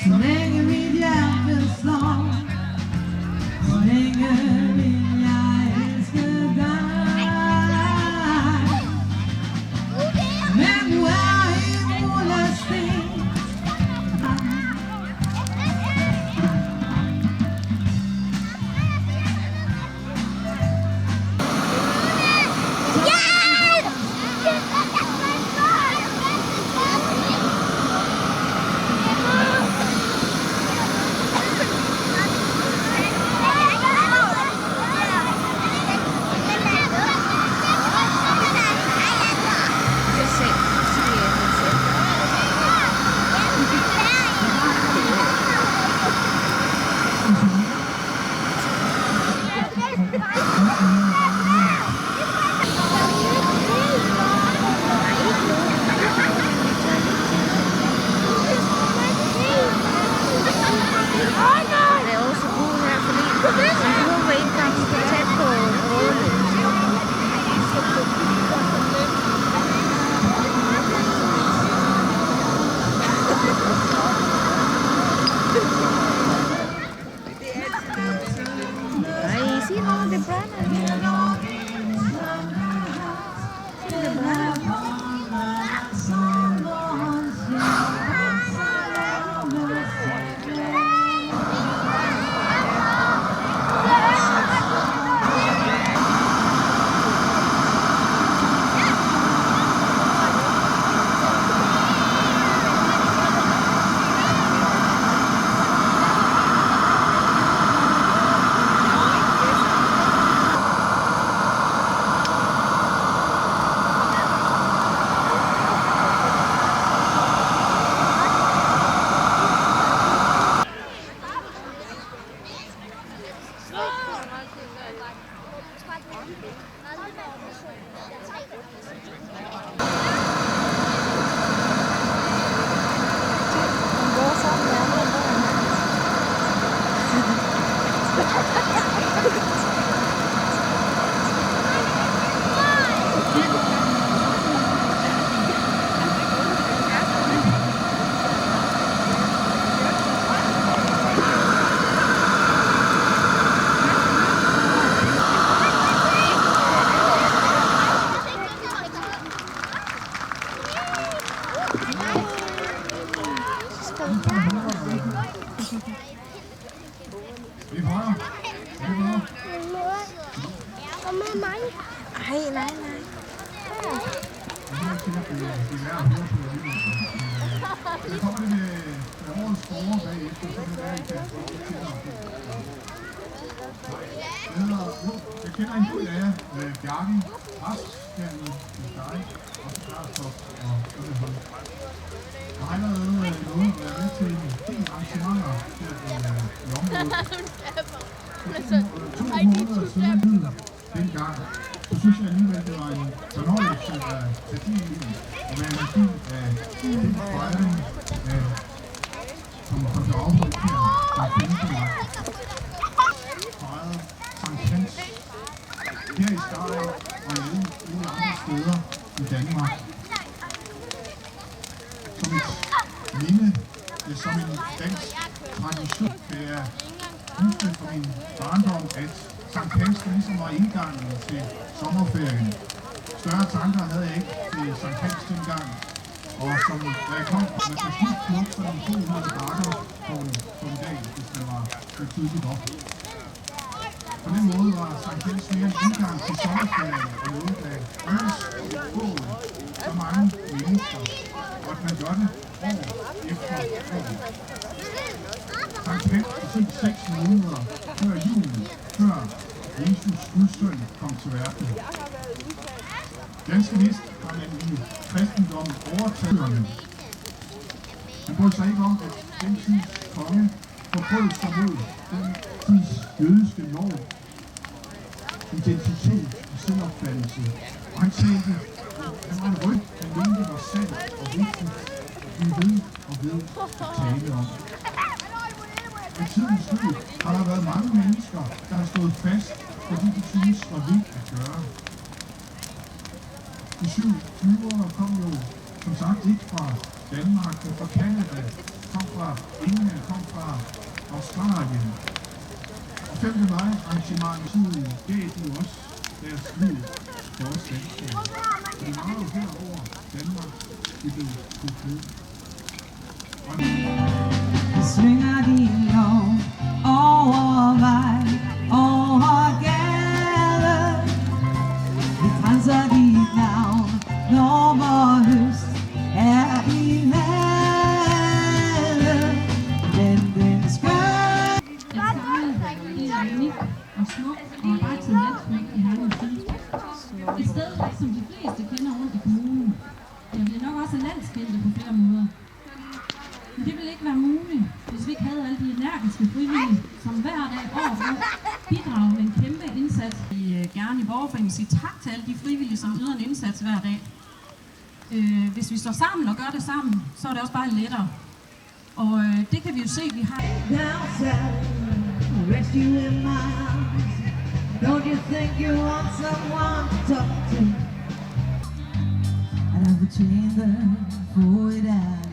Så længe mit hjerte slår, så længe vil jeg elske dig. Men du er en rullesting. Jeg kender en del af jer. Bjarke, Rask, Kjærlig, dig, og Karlstorp og Underhold. Jeg har allerede lovet at være med til en del arrangementer her i området. For 2 måneder siden dengang, så synes jeg alligevel, det var en fornøjelse at tage del i og være en del af den fejring, som kom til afholdt her den 5. fejret Sankt Hans her i Skejby og alle andre steder i Danmark. Som et minde, som en dansk tradition, kan jeg huske fra min barndom, at Sankt Hans ligesom var indgangen til sommerferien. Større tanker havde jeg ikke til Sankt Hans dengang, og som da jeg kom, man kunne slut plukke sådan 200 bakker på en dag, hvis man var så tydeligt op. På den måde var Sankt Hans mere en indgang til sommerferien og noget, der øges på så mange mennesker, og at man gør det år efter år. Sankt Hans betød 6 måneder før julen, før Jesus Guds søn kom til verden. Ganske vist har man i kristendommen overtaget øerne. Man brød sig ikke om, at den tids konge forbrød sig mod den tids jødiske lov, identitet og selvopfattelse. Og han talte, han var en ryg, han mente var sandt og vigtigt, vi ved og ved at tale om. Med tidens løb har der været mange mennesker, der har stået fast, fordi de synes var vigtigt at gøre. De 7 flyvere kom jo som sagt ikke fra Danmark, men fra Canada, kom fra England, kom fra Australien. Og 5. maj arrangementet gav de også deres liv for os danskere. Og det var jo herover Danmark, vi blev kultur. Vi svinger din lov over vej, over gade. Vi transer dit navn, når vor høst er i nade. Men den skøn. Det er unik og smuk og aktiv landsby i Herning Syd. Et sted, som de fleste kender rundt i kommunen. Det bliver nok også landskendte på flere måder. Men det ville ikke være muligt, hvis vi ikke havde alle de energiske frivillige, som hver dag år bidrager med en kæmpe indsats. Vi gerne i Borgerforeningen sige tak til alle de frivillige, som yder en indsats hver dag. Hvis vi står sammen og gør det sammen, så er det også bare lettere. Og det kan vi jo se, vi har. Rest you in my arms. Don't you think you want someone to talk to? And I would change the for it.